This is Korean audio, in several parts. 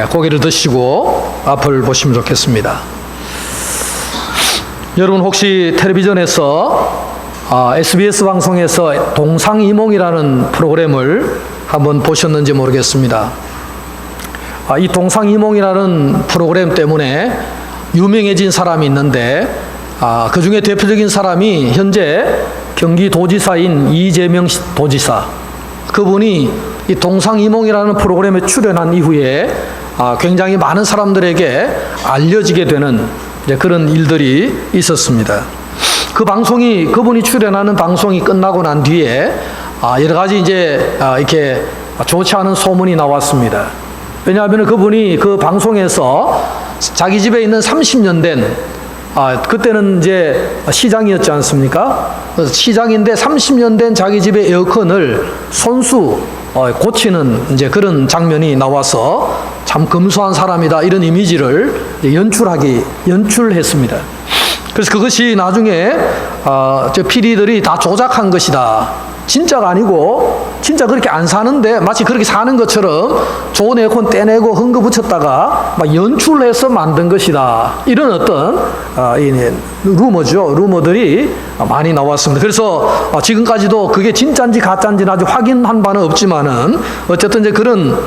고개를 드시고 앞을 보시면 좋겠습니다. 여러분 혹시 텔레비전에서 SBS 방송에서 동상이몽이라는 프로그램을 한번 보셨는지 모르겠습니다. 이 동상이몽이라는 프로그램 때문에 유명해진 사람이 있는데 그 중에 대표적인 사람이 현재 경기도지사인 이재명 도지사. 그분이 이 동상이몽이라는 프로그램에 출연한 이후에 굉장히 많은 사람들에게 알려지게 되는 그런 일들이 있었습니다. 그분이 출연하는 방송이 끝나고 난 뒤에 여러 가지 이렇게 좋지 않은 소문이 나왔습니다. 왜냐하면 그분이 그 방송에서 자기 집에 있는 30년 된 그때는 시장이었지 않습니까? 시장인데 30년 된 자기 집의 에어컨을 손수 고치는 그런 장면이 나와서 참 검소한 사람이다 이런 이미지를 연출했습니다. 그래서 그것이 나중에 PD들이 다 조작한 것이다. 진짜가 아니고 진짜 그렇게 안 사는데 마치 그렇게 사는 것처럼 좋은 에어컨 떼내고 흥거 붙였다가 막 연출해서 만든 것이다. 이런 어떤 루머들이 많이 나왔습니다. 그래서 지금까지도 그게 진짜인지 가짜인지는 아직 확인한 바는 없지만은 어쨌든 그런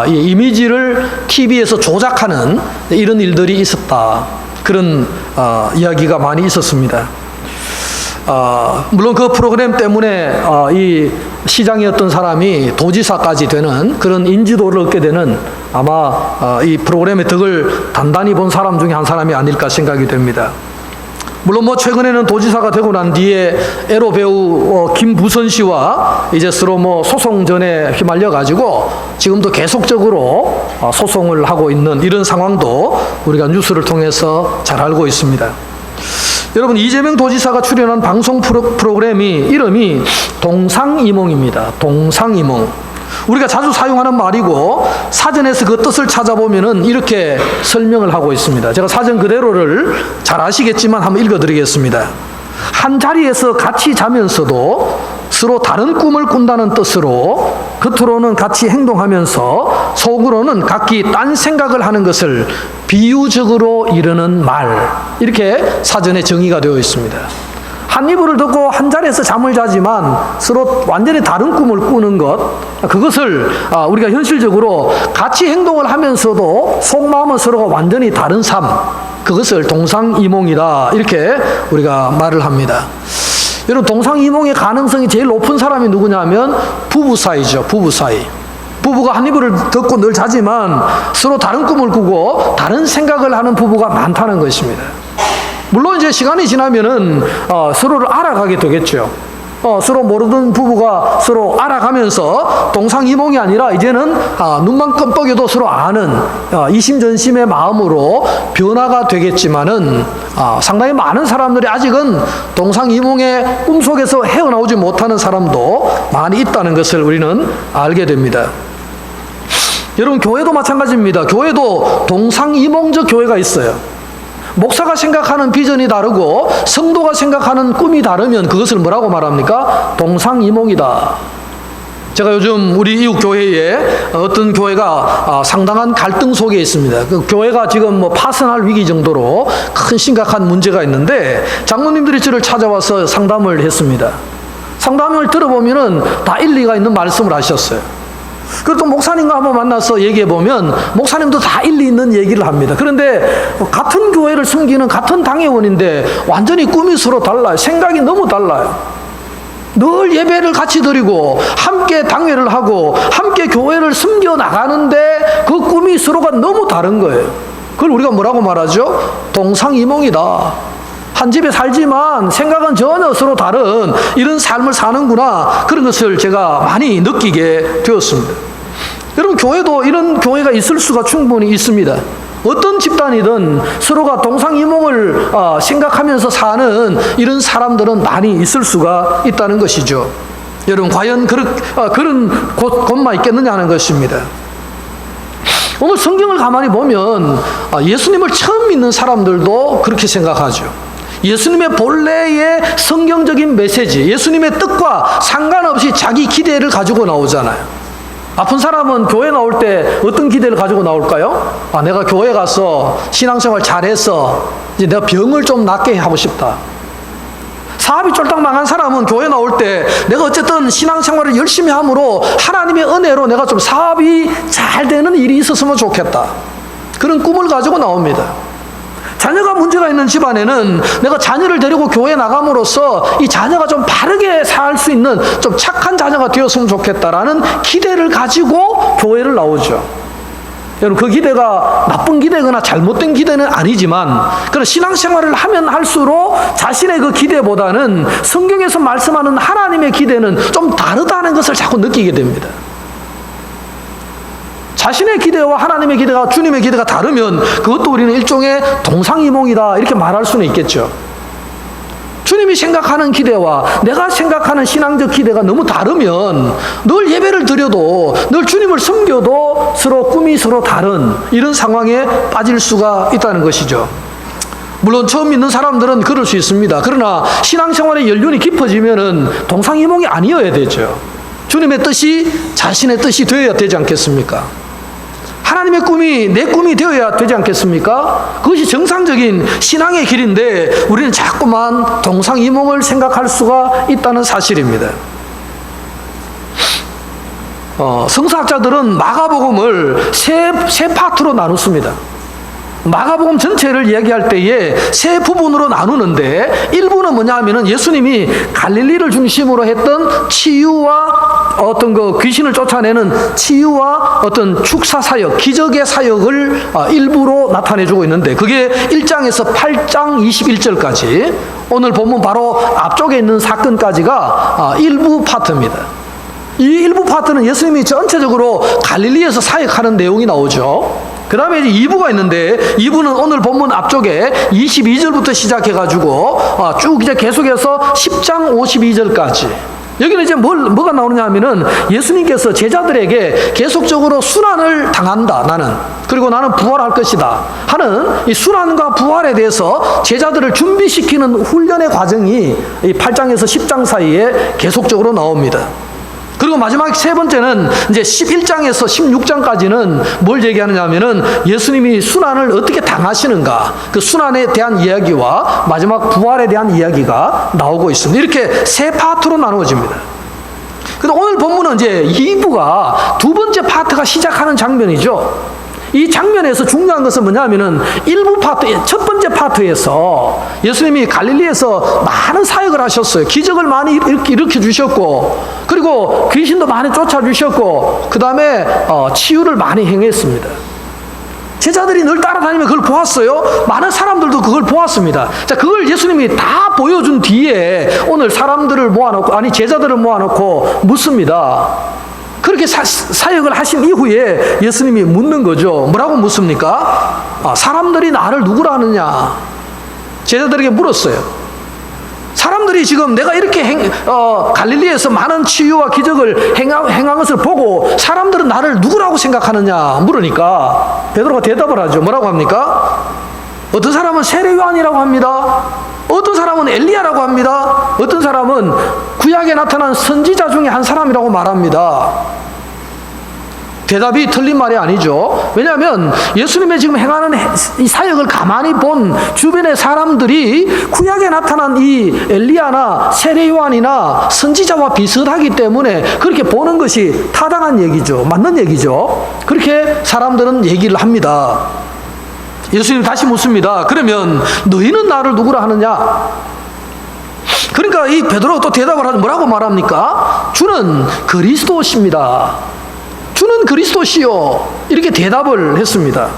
이미지를 TV에서 조작하는 이런 일들이 있었다. 그런 이야기가 많이 있었습니다. 물론 그 프로그램 때문에 이 시장이었던 사람이 도지사까지 되는 그런 인지도를 얻게 되는 아마 이 프로그램의 덕을 단단히 본 사람 중에 한 사람이 아닐까 생각이 됩니다. 물론 최근에는 도지사가 되고 난 뒤에 에로 배우 김부선 씨와 서로 소송전에 휘말려 가지고 지금도 계속적으로 소송을 하고 있는 이런 상황도 우리가 뉴스를 통해서 잘 알고 있습니다. 여러분, 이재명 도지사가 출연한 방송 프로그램이 이름이 동상이몽입니다. 동상이몽. 우리가 자주 사용하는 말이고 사전에서 그 뜻을 찾아보면은 이렇게 설명을 하고 있습니다. 제가 사전 그대로를 잘 아시겠지만 한번 읽어드리겠습니다. 한 자리에서 같이 자면서도 서로 다른 꿈을 꾼다는 뜻으로 겉으로는 같이 행동하면서 속으로는 각기 딴 생각을 하는 것을 비유적으로 이르는 말. 이렇게 사전에 정의가 되어 있습니다. 한 이불을 덮고 한 자리에서 잠을 자지만 서로 완전히 다른 꿈을 꾸는 것, 그것을 우리가 현실적으로 같이 행동을 하면서도 속마음은 서로가 완전히 다른 삶, 그것을 동상이몽이다 이렇게 우리가 말을 합니다. 여러분, 동상이몽의 가능성이 제일 높은 사람이 누구냐면 부부 사이죠. 부부 사이. 부부가 한 이불을 덮고 늘 자지만 서로 다른 꿈을 꾸고 다른 생각을 하는 부부가 많다는 것입니다. 물론 시간이 지나면은 서로를 알아가게 되겠죠. 서로 모르던 부부가 서로 알아가면서 동상이몽이 아니라 이제는 눈만 끔뻑여도 서로 아는 이심전심의 마음으로 변화가 되겠지만은 상당히 많은 사람들이 아직은 동상이몽의 꿈속에서 헤어나오지 못하는 사람도 많이 있다는 것을 우리는 알게 됩니다. 여러분, 교회도 마찬가지입니다. 교회도 동상이몽적 교회가 있어요. 목사가 생각하는 비전이 다르고 성도가 생각하는 꿈이 다르면 그것을 뭐라고 말합니까? 동상이몽이다. 제가 요즘 우리 이웃 교회에 어떤 교회가 상당한 갈등 속에 있습니다. 그 교회가 지금 파산할 위기 정도로 큰 심각한 문제가 있는데 장로님들이 저를 찾아와서 상담을 했습니다. 상담을 들어보면은 다 일리가 있는 말씀을 하셨어요. 그리고 또 목사님과 한번 만나서 얘기해보면 목사님도 다 일리 있는 얘기를 합니다. 그런데 같은 교회를 섬기는 같은 당회원인데 완전히 꿈이 서로 달라요. 생각이 너무 달라요. 늘 예배를 같이 드리고 함께 당회를 하고 함께 교회를 섬겨 나가는데 그 꿈이 서로가 너무 다른 거예요. 그걸 우리가 뭐라고 말하죠? 동상이몽이다. 한 집에 살지만 생각은 전혀 서로 다른 이런 삶을 사는구나, 그런 것을 제가 많이 느끼게 되었습니다. 여러분, 교회도 이런 교회가 있을 수가 충분히 있습니다. 어떤 집단이든 서로가 동상이몽을 생각하면서 사는 이런 사람들은 많이 있을 수가 있다는 것이죠. 여러분, 과연 그런 곳만 있겠느냐는 것입니다. 오늘 성경을 가만히 보면 예수님을 처음 믿는 사람들도 그렇게 생각하죠. 예수님의 본래의 성경적인 메시지, 예수님의 뜻과 상관없이 자기 기대를 가지고 나오잖아요. 아픈 사람은 교회 나올 때 어떤 기대를 가지고 나올까요? 아, 내가 교회 가서 신앙생활 잘해서 이제 내가 병을 좀 낫게 하고 싶다. 사업이 쫄딱 망한 사람은 교회 나올 때 내가 어쨌든 신앙생활을 열심히 함으로 하나님의 은혜로 내가 좀 사업이 잘 되는 일이 있었으면 좋겠다. 그런 꿈을 가지고 나옵니다. 자녀가 문제가 있는 집안에는 내가 자녀를 데리고 교회에 나감으로써 이 자녀가 좀 바르게 살 수 있는 좀 착한 자녀가 되었으면 좋겠다라는 기대를 가지고 교회를 나오죠. 여러분, 그 기대가 나쁜 기대거나 잘못된 기대는 아니지만 그런 신앙생활을 하면 할수록 자신의 그 기대보다는 성경에서 말씀하는 하나님의 기대는 좀 다르다는 것을 자꾸 느끼게 됩니다. 자신의 기대와 하나님의 기대가, 주님의 기대가 다르면 그것도 우리는 일종의 동상이몽이다 이렇게 말할 수는 있겠죠. 주님이 생각하는 기대와 내가 생각하는 신앙적 기대가 너무 다르면 늘 예배를 드려도 늘 주님을 섬겨도 서로 꿈이 서로 다른 이런 상황에 빠질 수가 있다는 것이죠. 물론 처음 믿는 사람들은 그럴 수 있습니다. 그러나 신앙생활의 연륜이 깊어지면은 동상이몽이 아니어야 되죠. 주님의 뜻이 자신의 뜻이 되어야 되지 않겠습니까? 하나님의 꿈이 내 꿈이 되어야 되지 않겠습니까? 그것이 정상적인 신앙의 길인데 우리는 자꾸만 동상이몽을 생각할 수가 있다는 사실입니다. 성서학자들은 마가복음을 세 파트로 나누습니다. 마가복음 전체를 이야기할 때에 세 부분으로 나누는데 일부는 뭐냐 하면은 예수님이 갈릴리를 중심으로 했던 치유와 어떤 그 귀신을 쫓아내는 치유와 어떤 축사 사역, 기적의 사역을 일부로 나타내주고 있는데 그게 1장에서 8장 21절까지 오늘 본문 바로 앞쪽에 있는 사건까지가 일부 파트입니다. 이 일부 파트는 예수님이 전체적으로 갈릴리에서 사역하는 내용이 나오죠. 그 다음에 이제 2부가 있는데 2부는 오늘 본문 앞쪽에 22절부터 시작해가지고 쭉 이제 계속해서 10장 52절까지 여기는 이제 뭐가 나오느냐 하면은 예수님께서 제자들에게 계속적으로 순환을 당한다 나는 그리고 나는 부활할 것이다 하는 이 순환과 부활에 대해서 제자들을 준비시키는 훈련의 과정이 이 8장에서 10장 사이에 계속적으로 나옵니다. 그리고 마지막 세 번째는 이제 11장에서 16장까지는 뭘 얘기하느냐 하면은 예수님이 순환을 어떻게 당하시는가 그 순환에 대한 이야기와 마지막 부활에 대한 이야기가 나오고 있습니다. 이렇게 세 파트로 나누어집니다. 그런데 오늘 본문은 이제 2부가 두 번째 파트가 시작하는 장면이죠. 이 장면에서 중요한 것은 뭐냐 하면은 일부 파트, 첫 번째 파트에서 예수님이 갈릴리에서 많은 사역을 하셨어요. 기적을 많이 일으켜 주셨고, 그리고 귀신도 많이 쫓아주셨고, 그 다음에 치유를 많이 행했습니다. 제자들이 늘 따라다니면 그걸 보았어요. 많은 사람들도 그걸 보았습니다. 자, 그걸 예수님이 다 보여준 뒤에 오늘 사람들을 모아놓고, 아니, 제자들을 모아놓고 묻습니다. 그렇게 사역을 하신 이후에 예수님이 묻는 거죠. 뭐라고 묻습니까? 사람들이 나를 누구라 하느냐? 제자들에게 물었어요. 사람들이 지금 내가 이렇게 갈릴리에서 많은 치유와 기적을 행한 것을 보고 사람들은 나를 누구라고 생각하느냐 물으니까 베드로가 대답을 하죠. 뭐라고 합니까? 어떤 사람은 세례 요한이라고 합니다. 어떤 사람은 엘리야라고 합니다. 어떤 사람은 구약에 나타난 선지자 중에 한 사람이라고 말합니다. 대답이 틀린 말이 아니죠. 왜냐하면 예수님의 지금 행하는 이 사역을 가만히 본 주변의 사람들이 구약에 나타난 이 엘리야나 세례 요한이나 선지자와 비슷하기 때문에 그렇게 보는 것이 타당한 얘기죠. 맞는 얘기죠. 그렇게 사람들은 얘기를 합니다. 예수님 다시 묻습니다. 그러면 너희는 나를 누구라 하느냐? 그러니까 이 베드로가 또 대답을 하죠. 뭐라고 말합니까? 주는 그리스도십니다. 주는 그리스도시요. 이렇게 대답을 했습니다.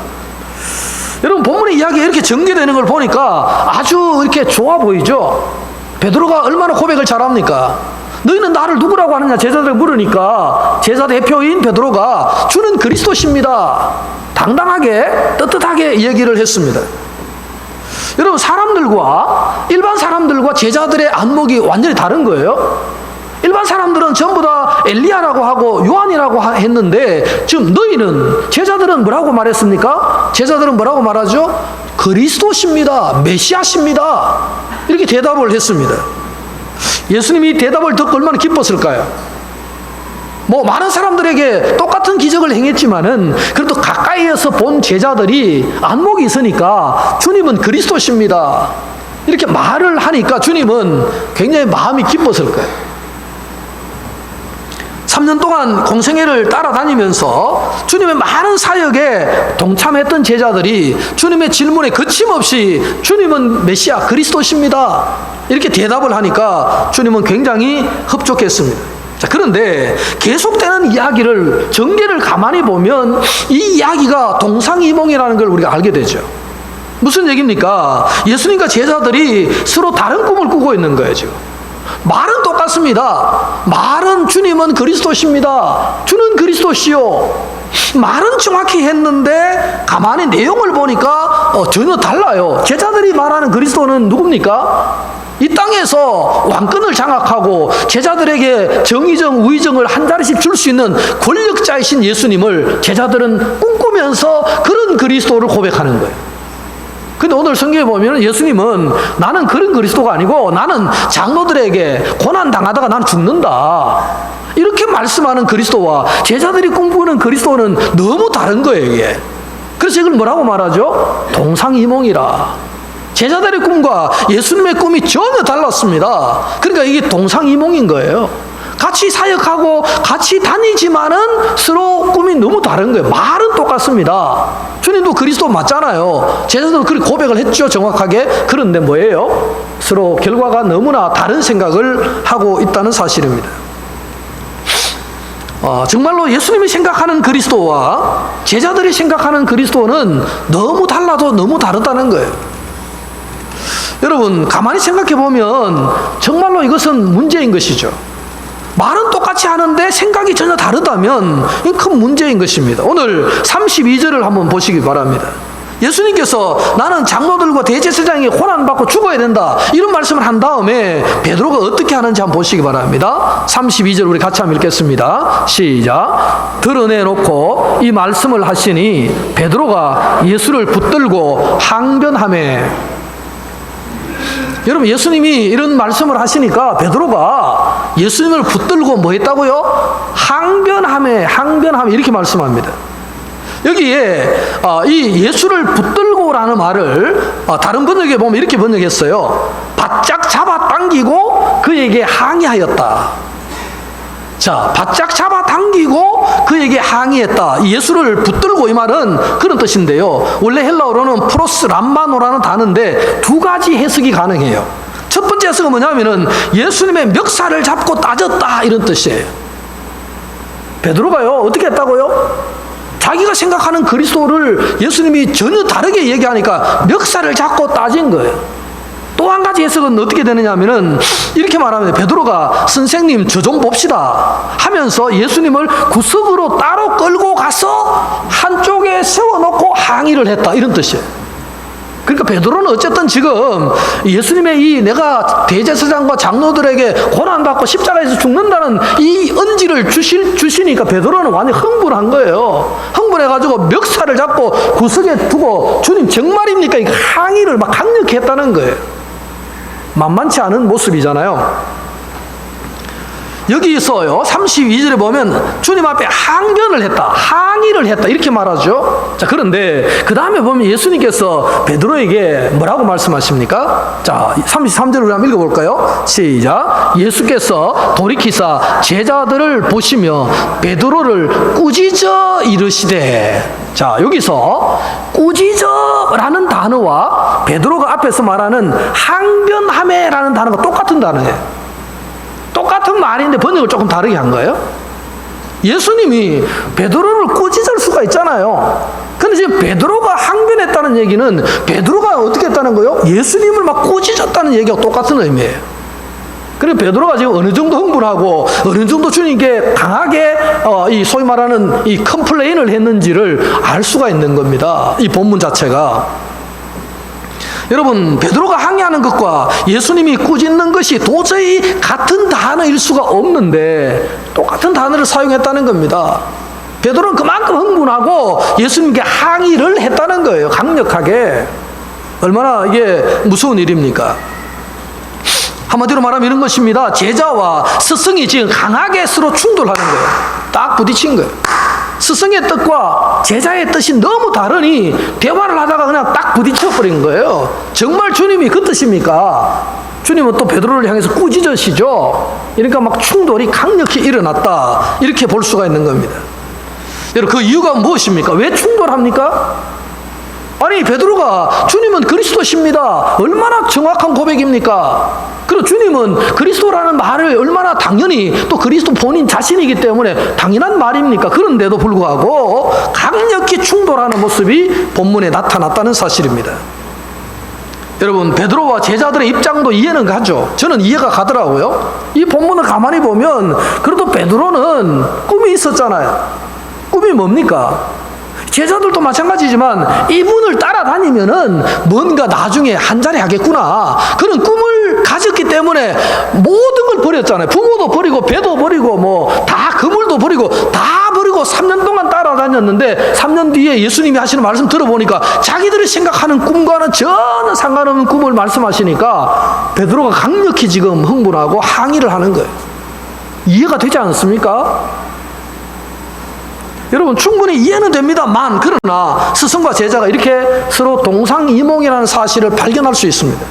여러분, 본문의 이야기가 이렇게 전개되는 걸 보니까 아주 이렇게 좋아 보이죠? 베드로가 얼마나 고백을 잘합니까? 너희는 나를 누구라고 하느냐? 제자들 물으니까 제자 대표인 베드로가 주는 그리스도십니다. 당당하게 떳떳하게 얘기를 했습니다. 여러분, 일반 사람들과 제자들의 안목이 완전히 다른 거예요. 일반 사람들은 전부 다 엘리야라고 하고 요한이라고 했는데 지금 너희는, 제자들은 뭐라고 말했습니까? 제자들은 뭐라고 말하죠? 그리스도십니다. 메시아십니다. 이렇게 대답을 했습니다. 예수님이 대답을 듣고 얼마나 기뻤을까요? 뭐 많은 사람들에게 똑같은 기적을 행했지만은 그래도 가까이에서 본 제자들이 안목이 있으니까 주님은 그리스도십니다, 이렇게 말을 하니까 주님은 굉장히 마음이 기뻤을 거예요. 3년 동안 공생애를 따라다니면서 주님의 많은 사역에 동참했던 제자들이 주님의 질문에 거침없이 주님은 메시아 그리스도십니다, 이렇게 대답을 하니까 주님은 굉장히 흡족했습니다. 자, 그런데 계속되는 이야기를, 전개를 가만히 보면 이 이야기가 동상이몽이라는 걸 우리가 알게 되죠. 무슨 얘기입니까? 예수님과 제자들이 서로 다른 꿈을 꾸고 있는 거예요. 지금 말은 똑같습니다. 말은 주님은 그리스도십니다, 주는 그리스도시요, 말은 정확히 했는데 가만히 내용을 보니까 전혀 달라요. 제자들이 말하는 그리스도는 누굽니까? 이 땅에서 왕권을 장악하고 제자들에게 정의정, 우의정을 한 자리씩 줄 수 있는 권력자이신 예수님을 제자들은 꿈꾸면서 그런 그리스도를 고백하는 거예요. 근데 오늘 성경에 보면 예수님은 나는 그런 그리스도가 아니고 나는 장로들에게 고난당하다가 나는 죽는다, 이렇게 말씀하는 그리스도와 제자들이 꿈꾸는 그리스도는 너무 다른 거예요, 이게. 그래서 이걸 뭐라고 말하죠? 동상이몽이라. 제자들의 꿈과 예수님의 꿈이 전혀 달랐습니다. 그러니까 이게 동상이몽인 거예요. 같이 사역하고 같이 다니지만은 서로 꿈이 너무 다른 거예요. 말은 똑같습니다. 주님도 그리스도 맞잖아요. 제자들은 그렇게 고백을 했죠, 정확하게. 그런데 뭐예요? 서로 결과가 너무나 다른 생각을 하고 있다는 사실입니다. 정말로 예수님이 생각하는 그리스도와 제자들이 생각하는 그리스도는 너무 달라도 너무 다르다는 거예요. 여러분, 가만히 생각해 보면 정말로 이것은 문제인 것이죠. 말은 똑같이 하는데 생각이 전혀 다르다면 이건 큰 문제인 것입니다. 오늘 32절을 한번 보시기 바랍니다. 예수님께서 나는 장로들과 대제사장이 고난받고 죽어야 된다, 이런 말씀을 한 다음에 베드로가 어떻게 하는지 한번 보시기 바랍니다. 32절 우리 같이 한번 읽겠습니다. 시작. 드러내놓고 이 말씀을 하시니 베드로가 예수를 붙들고 항변하매. 여러분, 예수님이 이런 말씀을 하시니까 베드로가 예수님을 붙들고 뭐 했다고요? 항변하매 이렇게 말씀합니다. 여기에 이 예수를 붙들고라는 말을 다른 번역에 보면 이렇게 번역했어요. 바짝 잡아당기고 그에게 항의하였다. 자, 바짝 잡아당기고 그에게 항의했다. 예수를 붙들고, 이 말은 그런 뜻인데요. 원래 헬라어로는 프로스 람바노라는 단어인데 두 가지 해석이 가능해요. 첫 번째 해석은 뭐냐면은 예수님의 멱살을 잡고 따졌다, 이런 뜻이에요. 베드로가요, 어떻게 했다고요? 자기가 생각하는 그리스도를 예수님이 전혀 다르게 얘기하니까 멱살을 잡고 따진 거예요. 또 한 가지 해석은 어떻게 되느냐 하면은 이렇게 말하면 베드로가 선생님 저 좀 봅시다 하면서 예수님을 구석으로 따로 끌고 가서 한쪽에 세워놓고 항의를 했다, 이런 뜻이에요. 그러니까 베드로는 어쨌든 지금 예수님의 이 내가 대제사장과 장로들에게 고난받고 십자가에서 죽는다는 이 언지를 주시니까 베드로는 완전히 흥분한 거예요. 흥분해가지고 멱살을 잡고 구석에 두고 주님 정말입니까? 이 항의를 막 강력히 했다는 거예요. 만만치 않은 모습이잖아요. 여기서요 32절에 보면 주님 앞에 항변을 했다, 항의를 했다, 이렇게 말하죠. 자, 그런데 그 다음에 보면 예수님께서 베드로에게 뭐라고 말씀하십니까? 자, 33절을 우리 한번 읽어볼까요? 시작. 예수께서 돌이키사 제자들을 보시며 베드로를 꾸짖어 이르시되. 자, 여기서 꾸짖어라는 단어와 베드로가 앞에서 말하는 항변하매라는 단어가 똑같은 단어예요. 똑같은 말인데 번역을 조금 다르게 한 거예요. 예수님이 베드로를 꾸짖을 수가 있잖아요. 근데 지금 베드로가 항변했다는 얘기는 베드로가 어떻게 했다는 거예요? 예수님을 막 꾸짖었다는 얘기가 똑같은 의미예요. 그래서 베드로가 지금 어느 정도 흥분하고 어느 정도 주님께 강하게 이 소위 말하는 이 컴플레인을 했는지를 알 수가 있는 겁니다. 이 본문 자체가. 여러분, 베드로가 항의하는 것과 예수님이 꾸짖는 것이 도저히 같은 단어일 수가 없는데 똑같은 단어를 사용했다는 겁니다. 베드로는 그만큼 흥분하고 예수님께 항의를 했다는 거예요, 강력하게. 얼마나 이게 무서운 일입니까? 한마디로 말하면 이런 것입니다. 제자와 스승이 지금 강하게 서로 충돌하는 거예요. 딱 부딪힌 거예요. 스승의 뜻과 제자의 뜻이 너무 다르니 대화를 하다가 그냥 딱 부딪혀버린 거예요. 정말 주님이 그 뜻입니까? 주님은 또 베드로를 향해서 꾸짖으시죠. 그러니까 막 충돌이 강력히 일어났다, 이렇게 볼 수가 있는 겁니다. 여러분, 그 이유가 무엇입니까? 왜 충돌합니까? 아니, 베드로가 주님은 그리스도십니다, 얼마나 정확한 고백입니까? 그리고 주님은 그리스도라는 말을 얼마나 당연히, 또 그리스도 본인 자신이기 때문에 당연한 말입니까? 그런데도 불구하고 강력히 충돌하는 모습이 본문에 나타났다는 사실입니다. 여러분, 베드로와 제자들의 입장도 이해는 가죠. 저는 이해가 가더라고요. 이 본문을 가만히 보면 그래도 베드로는 꿈이 있었잖아요. 꿈이 뭡니까? 제자들도 마찬가지지만 이분을 따라다니면은 뭔가 나중에 한자리 하겠구나, 그런 꿈을 가졌기 때문에 모든 걸 버렸잖아요. 부모도 버리고 배도 버리고 뭐 다 그물도 버리고 다 버리고 3년 동안 따라다녔는데 3년 뒤에 예수님이 하시는 말씀 들어보니까 자기들이 생각하는 꿈과는 전혀 상관없는 꿈을 말씀하시니까 베드로가 강력히 지금 흥분하고 항의를 하는 거예요. 이해가 되지 않습니까? 여러분, 충분히 이해는 됩니다만, 그러나 스승과 제자가 이렇게 서로 동상이몽이라는 사실을 발견할 수 있습니다.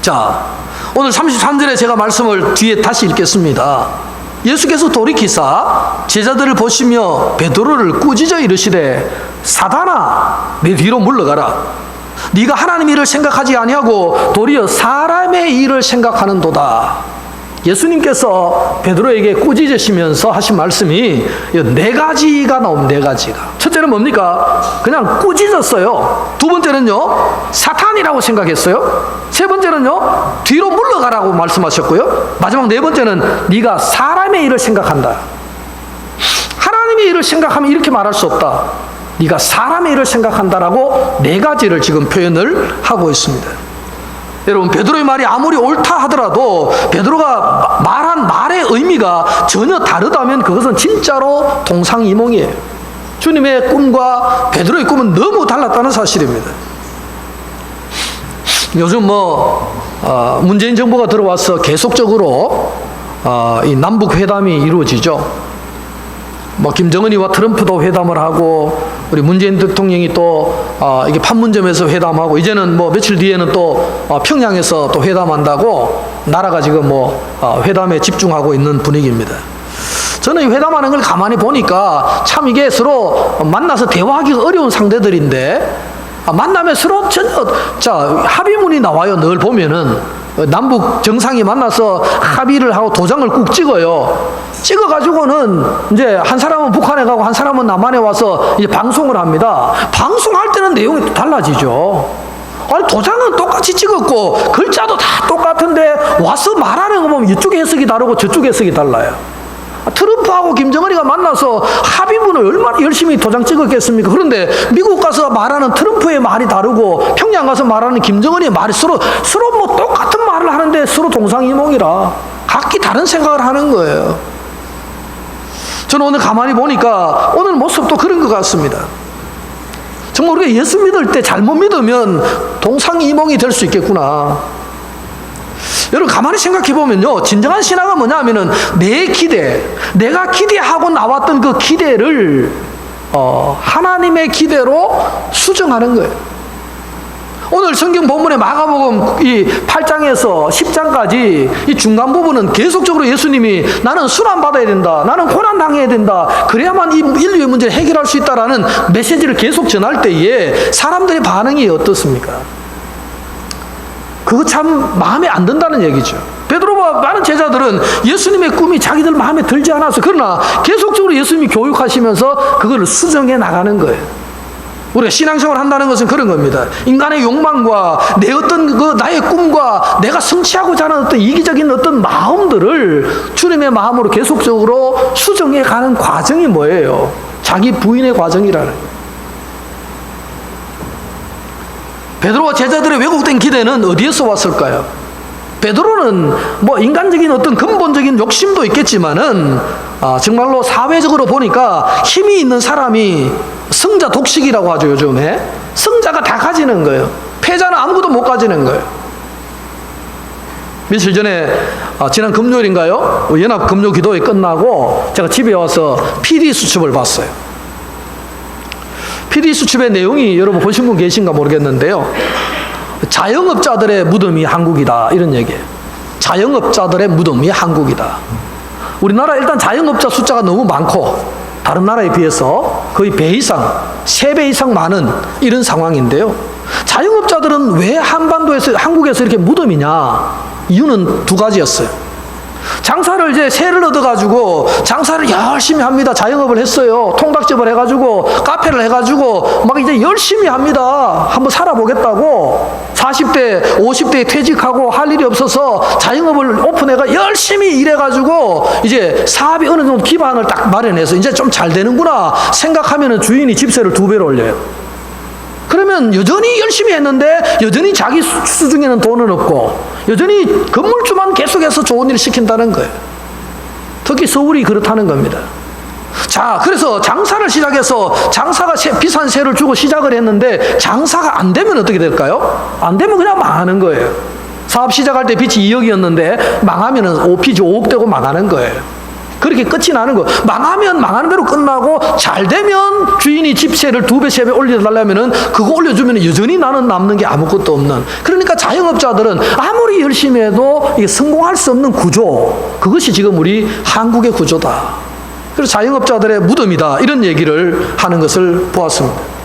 자, 오늘 33절에 제가 말씀을 뒤에 다시 읽겠습니다. 예수께서 돌이키사 제자들을 보시며 베드로를 꾸짖어 이르시되, 사단아, 내 뒤로 물러가라. 네가 하나님의 일을 생각하지 아니하고 도리어 사람의 일을 생각하는도다. 예수님께서 베드로에게 꾸짖으시면서 하신 말씀이 네 가지가 나옵니다. 네 가지가. 첫째는 뭡니까? 그냥 꾸짖었어요. 두 번째는요, 사탄이라고 생각했어요. 세 번째는요, 뒤로 물러가라고 말씀하셨고요. 마지막 네 번째는 네가 사람의 일을 생각한다. 하나님의 일을 생각하면 이렇게 말할 수 없다. 네가 사람의 일을 생각한다라고 네 가지를 지금 표현을 하고 있습니다. 여러분, 베드로의 말이 아무리 옳다 하더라도 베드로가 말한 말의 의미가 전혀 다르다면 그것은 진짜로 동상이몽이에요. 주님의 꿈과 베드로의 꿈은 너무 달랐다는 사실입니다. 요즘 문재인 정부가 들어와서 계속적으로 이 남북 회담이 이루어지죠. 김정은이와 트럼프도 회담을 하고, 우리 문재인 대통령이 또 이게 판문점에서 회담하고, 이제는 며칠 뒤에는 또 평양에서 또 회담한다고 나라가 지금 회담에 집중하고 있는 분위기입니다. 저는 이 회담하는 걸 가만히 보니까 참 이게 서로 만나서 대화하기가 어려운 상대들인데, 만나면 서로 합의문이 나와요. 늘 보면은 남북 정상이 만나서 합의를 하고 도장을 꾹 찍어요. 찍어가지고는 이제 한 사람은 북한에 가고 한 사람은 남한에 와서 이제 방송을 합니다. 방송할 때는 내용이 또 달라지죠. 아니, 도장은 똑같이 찍었고 글자도 다 똑같은데 와서 말하는 거 보면 이쪽 해석이 다르고 저쪽 해석이 달라요. 트럼프하고 김정은이가 만나서 합의문을 얼마나 열심히 도장 찍었겠습니까? 그런데 미국 가서 말하는 트럼프의 말이 다르고 평양 가서 말하는 김정은의 말이 서로 똑같은 말을 하는데 서로 동상이몽이라 각기 다른 생각을 하는 거예요. 저는 오늘 가만히 보니까 오늘 모습도 그런 것 같습니다. 정말 우리가 예수 믿을 때 잘못 믿으면 동상이몽이 될 수 있겠구나. 여러분, 가만히 생각해 보면요, 진정한 신앙은 뭐냐 하면은 내 기대, 내가 기대하고 나왔던 그 기대를 하나님의 기대로 수정하는 거예요. 오늘 성경 본문의 마가복음 이 8장에서 10장까지 이 중간 부분은 계속적으로 예수님이 나는 순환 받아야 된다, 나는 고난 당해야 된다, 그래야만 이 인류의 문제를 해결할 수 있다라는 메시지를 계속 전할 때에 사람들의 반응이 어떻습니까? 그거 참 마음에 안 든다는 얘기죠. 베드로와 많은 제자들은 예수님의 꿈이 자기들 마음에 들지 않아서, 그러나 계속적으로 예수님이 교육하시면서 그걸 수정해 나가는 거예요. 우리가 신앙생활 한다는 것은 그런 겁니다. 인간의 욕망과 내 나의 꿈과 내가 성취하고자 하는 어떤 이기적인 어떤 마음들을 주님의 마음으로 계속적으로 수정해 가는 과정이 뭐예요? 자기 부인의 과정이라는 거예요. 베드로와 제자들의 왜곡된 기대는 어디에서 왔을까요? 베드로는 인간적인 어떤 근본적인 욕심도 있겠지만은 정말로 사회적으로 보니까 힘이 있는 사람이 성자 독식이라고 하죠. 요즘에 성자가 다 가지는 거예요. 패자는 아무것도 못 가지는 거예요. 며칠 전에 지난 금요일인가요? 연합 금요 기도회 끝나고 제가 집에 와서 PD 수첩을 봤어요. PD 수첩의 내용이 여러분 보신 분 계신가 모르겠는데요. 자영업자들의 무덤이 한국이다, 이런 얘기예요. 자영업자들의 무덤이 한국이다. 우리나라 일단 자영업자 숫자가 너무 많고 다른 나라에 비해서 거의 배 이상, 3배 이상 많은 이런 상황인데요. 자영업자들은 왜 한반도에서, 한국에서 이렇게 무덤이냐? 이유는 2가지였어요. 장사를 이제 새를 얻어가지고 장사를 열심히 합니다. 자영업을 했어요. 통닭집을 해가지고 카페를 해가지고 막 이제 열심히 합니다. 한번 살아보겠다고 40대, 50대에 퇴직하고 할 일이 없어서 자영업을 오픈해가 열심히 일해가지고 이제 사업이 어느 정도 기반을 딱 마련해서 이제 좀 잘 되는구나 생각하면은 주인이 집세를 2배로 올려요. 그러면 여전히 열심히 했는데 여전히 자기 수중에는 돈은 없고 여전히 건물주만 계속해서 좋은 일을 시킨다는 거예요. 특히 서울이 그렇다는 겁니다. 자, 그래서 장사를 시작해서 장사가 비싼 세를 주고 시작을 했는데 장사가 안 되면 어떻게 될까요? 안 되면 그냥 망하는 거예요. 사업 시작할 때 빚이 2억이었는데 망하면은 빚이 5억 되고 망하는 거예요. 그렇게 끝이 나는 거. 망하면 망하는 대로 끝나고 잘 되면 주인이 집세를 2배, 3배 올려달라면은 그거 올려주면 여전히 나는 남는 게 아무것도 없는. 그러니까 자영업자들은 아무리 열심히 해도 이게 성공할 수 없는 구조. 그것이 지금 우리 한국의 구조다. 그래서 자영업자들의 무덤이다. 이런 얘기를 하는 것을 보았습니다.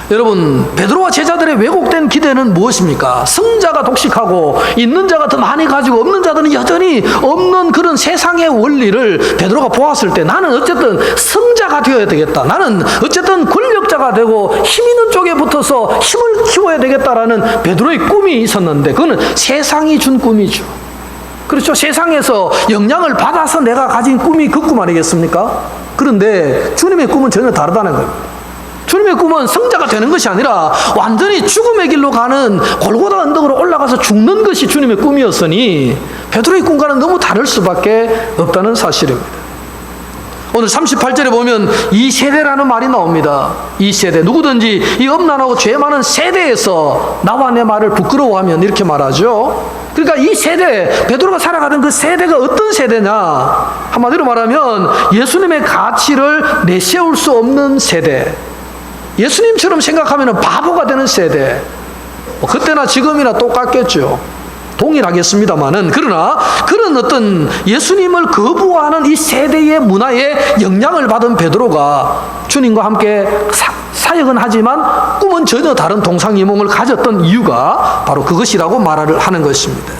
여러분, 베드로와 제자들의 왜곡된 기대는 무엇입니까? 승자가 독식하고 있는 자가 더 많이 가지고 없는 자들은 여전히 없는 그런 세상의 원리를 베드로가 보았을 때 나는 어쨌든 승자가 되어야 되겠다. 나는 어쨌든 권력자가 되고 힘 있는 쪽에 붙어서 힘을 키워야 되겠다라는 베드로의 꿈이 있었는데 그거는 세상이 준 꿈이죠. 그렇죠. 세상에서 영향을 받아서 내가 가진 꿈이 그 꿈 아니겠습니까? 그런데 주님의 꿈은 전혀 다르다는 겁니다. 주님의 꿈은 승자가 되는 것이 아니라 완전히 죽음의 길로 가는 골고다 언덕으로 올라가서 죽는 것이 주님의 꿈이었으니 베드로의 꿈과는 너무 다를 수밖에 없다는 사실입니다. 오늘 38절에 보면 이 세대라는 말이 나옵니다. 이 세대, 누구든지 이 엄난하고 죄 많은 세대에서 나와 내 말을 부끄러워하면 이렇게 말하죠. 그러니까 이 세대, 베드로가 살아가던 그 세대가 어떤 세대냐? 한마디로 말하면 예수님의 가치를 내세울 수 없는 세대, 예수님처럼 생각하면 바보가 되는 세대. 그때나 지금이나 똑같겠죠. 동일하겠습니다만은, 그러나 그런 어떤 예수님을 거부하는 이 세대의 문화에 영향을 받은 베드로가 주님과 함께 사역은 하지만 꿈은 전혀 다른 동상이몽을 가졌던 이유가 바로 그것이라고 말을 하는 것입니다.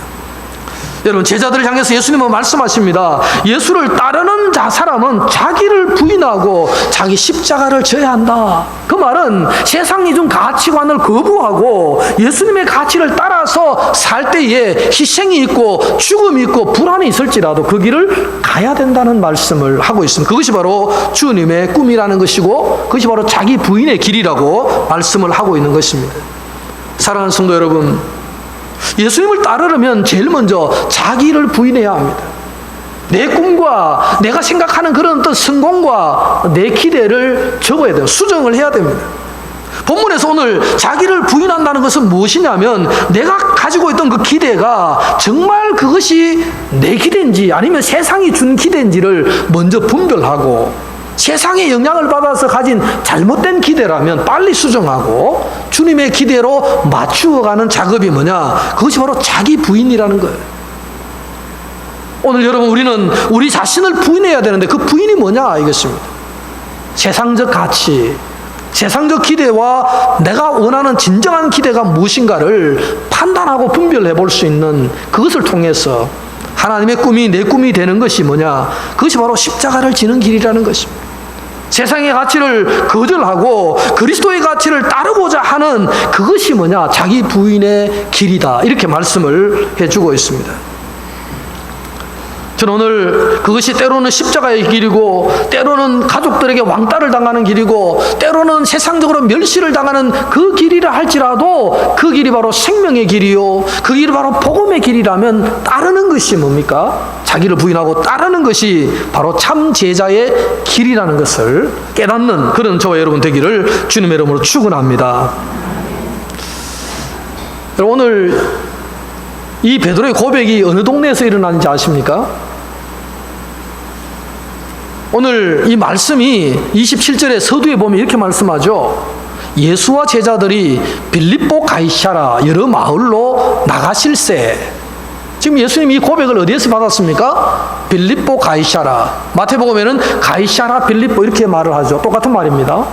여러분, 제자들을 향해서 예수님은 말씀하십니다. 예수를 따르는 사람은 자기를 부인하고 자기 십자가를 져야 한다. 그 말은 세상이 준 가치관을 거부하고 예수님의 가치를 따라서 살 때에 희생이 있고 죽음이 있고 불안이 있을지라도 그 길을 가야 된다는 말씀을 하고 있습니다. 그것이 바로 주님의 꿈이라는 것이고 그것이 바로 자기 부인의 길이라고 말씀을 하고 있는 것입니다. 사랑하는 성도 여러분, 예수님을 따르려면 제일 먼저 자기를 부인해야 합니다. 내 꿈과 내가 생각하는 그런 어떤 성공과 내 기대를 적어야 돼요. 수정을 해야 됩니다. 본문에서 오늘 자기를 부인한다는 것은 무엇이냐면 내가 가지고 있던 그 기대가 정말 그것이 내 기대인지 아니면 세상이 준 기대인지를 먼저 분별하고 세상의 영향을 받아서 가진 잘못된 기대라면 빨리 수정하고 주님의 기대로 맞추어가는 작업이 뭐냐? 그것이 바로 자기 부인이라는 거예요. 오늘 여러분, 우리는 우리 자신을 부인해야 되는데 그 부인이 뭐냐 이것입니다. 세상적 가치, 세상적 기대와 내가 원하는 진정한 기대가 무엇인가를 판단하고 분별해 볼 수 있는 그것을 통해서 하나님의 꿈이 내 꿈이 되는 것이 뭐냐? 그것이 바로 십자가를 지는 길이라는 것입니다. 세상의 가치를 거절하고 그리스도의 가치를 따르고자 하는 그것이 뭐냐? 자기 부인의 길이다. 이렇게 말씀을 해주고 있습니다. 저는 오늘 그것이 때로는 십자가의 길이고 때로는 가족들에게 왕따를 당하는 길이고 때로는 세상적으로 멸시를 당하는 그 길이라 할지라도 그 길이 바로 생명의 길이요 그 길이 바로 복음의 길이라면 따르는 것이 뭡니까? 자기를 부인하고 따르는 것이 바로 참 제자의 길이라는 것을 깨닫는 그런 저와 여러분 되기를 주님의 이름으로 축원합니다. 오늘 이 베드로의 고백이 어느 동네에서 일어나는지 아십니까? 오늘 이 말씀이 27절의 서두에 보면 이렇게 말씀하죠. 예수와 제자들이 빌립보 가이사랴 여러 마을로 나가실세. 지금 예수님이 이 고백을 어디에서 받았습니까? 빌립보 가이사랴. 마태복음에는 가이사랴 빌립보 이렇게 말을 하죠. 똑같은 말입니다.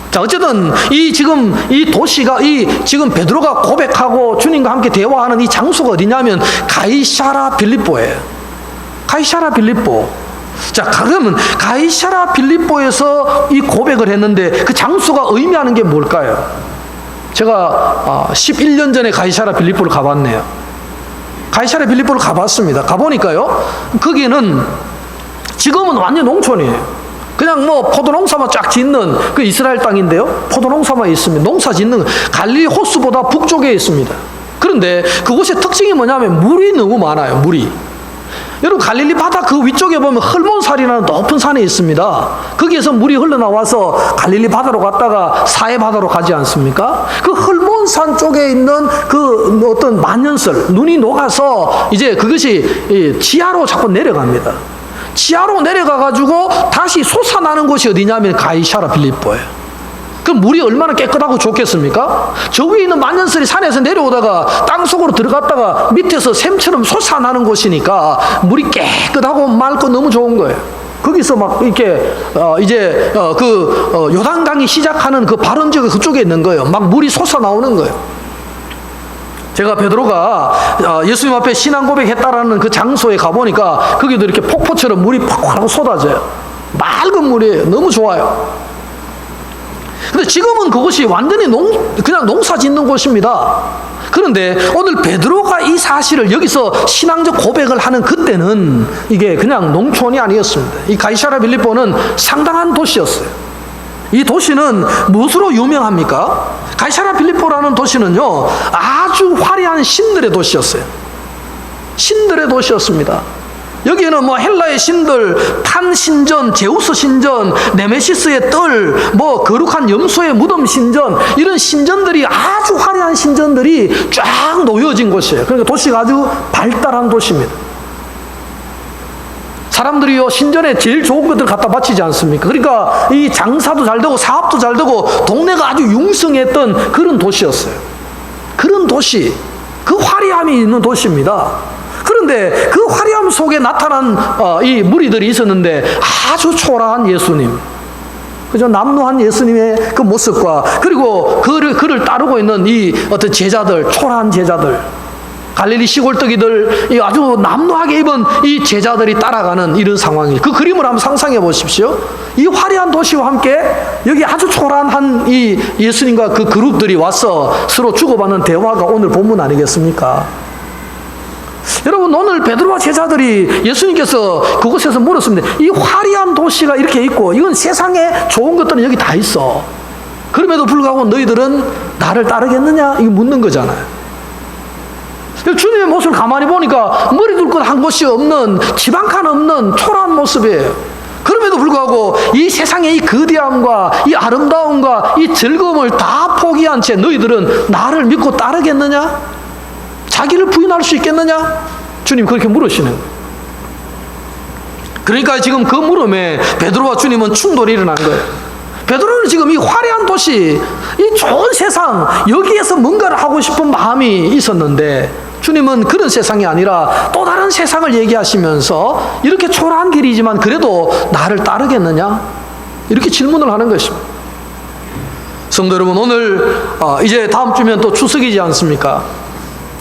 자, 어쨌든 지금 이 도시가 지금 베드로가 고백하고 주님과 함께 대화하는 이 장소가 어디냐면 가이사랴 빌립보예요. 가이사랴 빌립보. 자, 그러면 가이사랴 빌립보에서 이 고백을 했는데 그 장소가 의미하는 게 뭘까요? 제가 11년 전에 가이사랴 빌립보를 가봤네요. 가이사랴 빌립보를 가봤습니다. 가보니까요, 거기는 지금은 완전 농촌이에요. 그냥 뭐 포도농사만 쫙 짓는 그 이스라엘 땅인데요, 포도농사만 있습니다. 농사 짓는 갈릴리 호수보다 북쪽에 있습니다. 그런데 그곳의 특징이 뭐냐면 물이 너무 많아요. 물이. 여러분, 갈릴리 바다 그 위쪽에 보면 헐몬산이라는 높은 산이 있습니다. 거기에서 물이 흘러나와서 갈릴리 바다로 갔다가 사해 바다로 가지 않습니까? 그 헐몬산 쪽에 있는 그 어떤 만년설, 눈이 녹아서 이제 그것이 지하로 자꾸 내려갑니다. 지하로 내려가가지고 다시 솟아나는 곳이 어디냐면 가이사랴 빌립보예요. 그럼 물이 얼마나 깨끗하고 좋겠습니까? 저 위에 있는 만년설이 산에서 내려오다가 땅속으로 들어갔다가 밑에서 샘처럼 솟아나는 곳이니까 물이 깨끗하고 맑고 너무 좋은 거예요. 거기서 막 이렇게 요단강이 시작하는 그 발원지가 그쪽에 있는 거예요. 막 물이 솟아나오는 거예요. 제가 베드로가 예수님 앞에 신앙 고백했다라는 그 장소에 가보니까 거기도 이렇게 폭포처럼 물이 팍 하고 쏟아져요. 맑은 물이에요. 너무 좋아요. 근데 지금은 그곳이 완전히 그냥 농사 짓는 곳입니다. 그런데 오늘 베드로가 이 사실을 여기서 신앙적 고백을 하는 그때는 이게 그냥 농촌이 아니었습니다. 이 가이사랴 빌립보는 상당한 도시였어요. 이 도시는 무엇으로 유명합니까? 가이사랴 빌립보라는 도시는요, 아주 화려한 신들의 도시였어요. 신들의 도시였습니다. 여기에는 뭐 헬라의 신들, 판 신전, 제우스 신전, 네메시스의 뜰, 뭐 거룩한 염소의 무덤 신전, 이런 신전들이, 아주 화려한 신전들이 쫙 놓여진 곳이에요. 그러니까 도시가 아주 발달한 도시입니다. 사람들이요, 신전에 제일 좋은 것들 갖다 바치지 않습니까? 그러니까 이 장사도 잘 되고 사업도 잘 되고 동네가 아주 융성했던 그런 도시였어요. 그런 도시, 그 화려함이 있는 도시입니다. 그런데 그 화려함 속에 나타난 이 무리들이 있었는데 아주 초라한 예수님, 그죠? 남루한 예수님의 그 모습과 그리고 그를 따르고 있는 이 어떤 제자들, 초라한 제자들, 갈릴리 시골뜨기들, 아주 남루하게 입은 이 제자들이 따라가는 이런 상황이에요. 그 그림을 한번 상상해 보십시오. 이 화려한 도시와 함께 여기 아주 초라한 이 예수님과 그 그룹들이 와서 서로 주고받는 대화가 오늘 본문 아니겠습니까? 여러분, 오늘 베드로와 제자들이 예수님께서 그곳에서 물었습니다. 이 화려한 도시가 이렇게 있고 이건 세상에 좋은 것들은 여기 다 있어. 그럼에도 불구하고 너희들은 나를 따르겠느냐? 이거 묻는 거잖아요. 주님의 모습을 가만히 보니까 머리 둘 것 한 곳이 없는, 집 한 칸 없는 초라한 모습이에요. 그럼에도 불구하고 이 세상의 이 거대함과 이 아름다움과 이 즐거움을 다 포기한 채 너희들은 나를 믿고 따르겠느냐? 자기를 부인할 수 있겠느냐? 주님 그렇게 물으시는 거예요. 그러니까 지금 그 물음에 베드로와 주님은 충돌이 일어난 거예요. 베드로는 지금 이 화려한 도시, 이 좋은 세상, 여기에서 뭔가를 하고 싶은 마음이 있었는데 주님은 그런 세상이 아니라 또 다른 세상을 얘기하시면서 이렇게 초라한 길이지만 그래도 나를 따르겠느냐? 이렇게 질문을 하는 것입니다. 성도 여러분, 오늘 이제 다음 주면 또 추석이지 않습니까?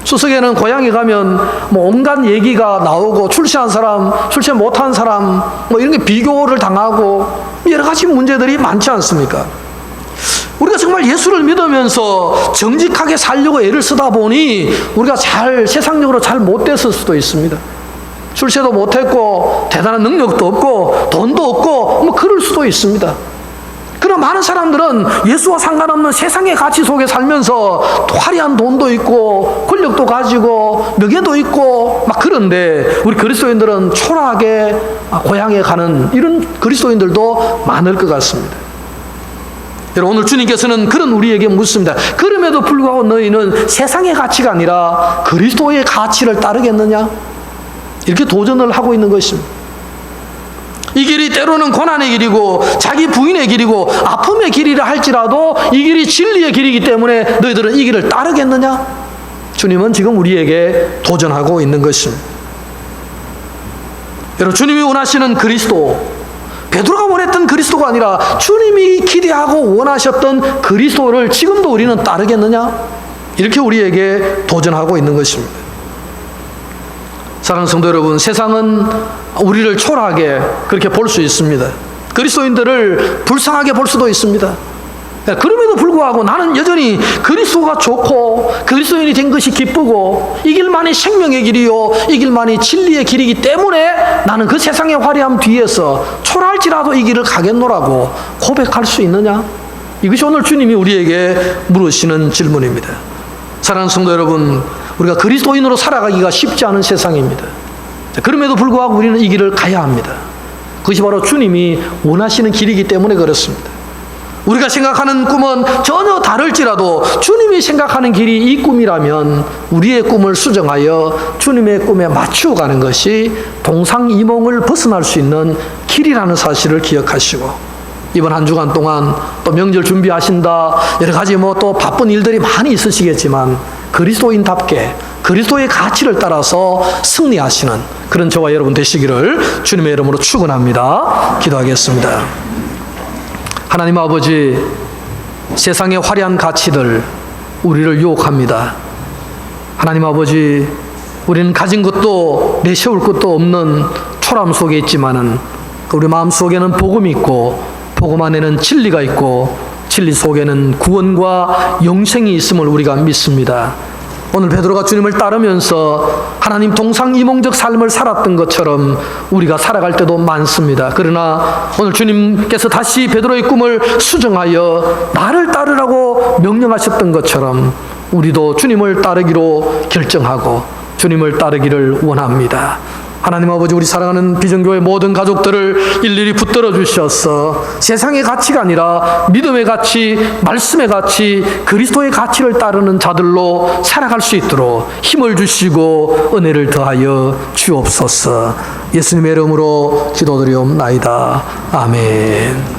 추석에는 고향에 가면 뭐 온갖 얘기가 나오고, 출세한 사람, 출세 못한 사람, 뭐 이런 게 비교를 당하고 여러 가지 문제들이 많지 않습니까? 우리가 정말 예수를 믿으면서 정직하게 살려고 애를 쓰다 보니 우리가 세상적으로 잘 못 됐을 수도 있습니다. 출세도 못했고 대단한 능력도 없고 돈도 없고 뭐 그럴 수도 있습니다. 그런 많은 사람들은 예수와 상관없는 세상의 가치 속에 살면서 화려한 돈도 있고 권력도 가지고 명예도 있고 막 그런데 우리 그리스도인들은 초라하게 고향에 가는 이런 그리스도인들도 많을 것 같습니다. 여러분, 오늘 주님께서는 그런 우리에게 묻습니다. 그럼에도 불구하고 너희는 세상의 가치가 아니라 그리스도의 가치를 따르겠느냐? 이렇게 도전을 하고 있는 것입니다. 이 길이 때로는 고난의 길이고 자기 부인의 길이고 아픔의 길이라 할지라도 이 길이 진리의 길이기 때문에 너희들은 이 길을 따르겠느냐? 주님은 지금 우리에게 도전하고 있는 것입니다. 여러분, 주님이 원하시는 그리스도, 베드로가 원했던 그리스도가 아니라 주님이 기대하고 원하셨던 그리스도를 지금도 우리는 따르겠느냐? 이렇게 우리에게 도전하고 있는 것입니다. 사랑하는 성도 여러분, 세상은 우리를 초라하게 그렇게 볼 수 있습니다. 그리스도인들을 불쌍하게 볼 수도 있습니다. 그럼에도 불구하고 나는 여전히 그리스도가 좋고 그리스도인이 된 것이 기쁘고 이 길만이 생명의 길이요 이 길만이 진리의 길이기 때문에 나는 그 세상의 화려함 뒤에서 초라할지라도 이 길을 가겠노라고 고백할 수 있느냐? 이것이 오늘 주님이 우리에게 물으시는 질문입니다. 사랑하는 성도 여러분, 우리가 그리스도인으로 살아가기가 쉽지 않은 세상입니다. 그럼에도 불구하고 우리는 이 길을 가야 합니다. 그것이 바로 주님이 원하시는 길이기 때문에 그렇습니다. 우리가 생각하는 꿈은 전혀 다를지라도 주님이 생각하는 길이 이 꿈이라면 우리의 꿈을 수정하여 주님의 꿈에 맞추어 가는 것이 동상이몽을 벗어날 수 있는 길이라는 사실을 기억하시고, 이번 한 주간 동안 또 명절 준비하신다, 여러 가지 또 바쁜 일들이 많이 있으시겠지만 그리스도인답게 그리스도의 가치를 따라서 승리하시는 그런 저와 여러분 되시기를 주님의 이름으로 축원합니다. 기도하겠습니다. 하나님 아버지, 세상의 화려한 가치들 우리를 유혹합니다. 하나님 아버지, 우리는 가진 것도 내세울 것도 없는 초라함 속에 있지만은 우리 마음속에는 복음이 있고 복음 안에는 진리가 있고 진리 속에는 구원과 영생이 있음을 우리가 믿습니다. 오늘 베드로가 주님을 따르면서 하나님 동상이몽적 삶을 살았던 것처럼 우리가 살아갈 때도 많습니다. 그러나 오늘 주님께서 다시 베드로의 꿈을 수정하여 나를 따르라고 명령하셨던 것처럼 우리도 주님을 따르기로 결정하고 주님을 따르기를 원합니다. 하나님 아버지, 우리 사랑하는 비전교회 모든 가족들을 일일이 붙들어 주셔서 세상의 가치가 아니라 믿음의 가치, 말씀의 가치, 그리스도의 가치를 따르는 자들로 살아갈 수 있도록 힘을 주시고 은혜를 더하여 주옵소서. 예수님의 이름으로 기도드리옵나이다. 아멘.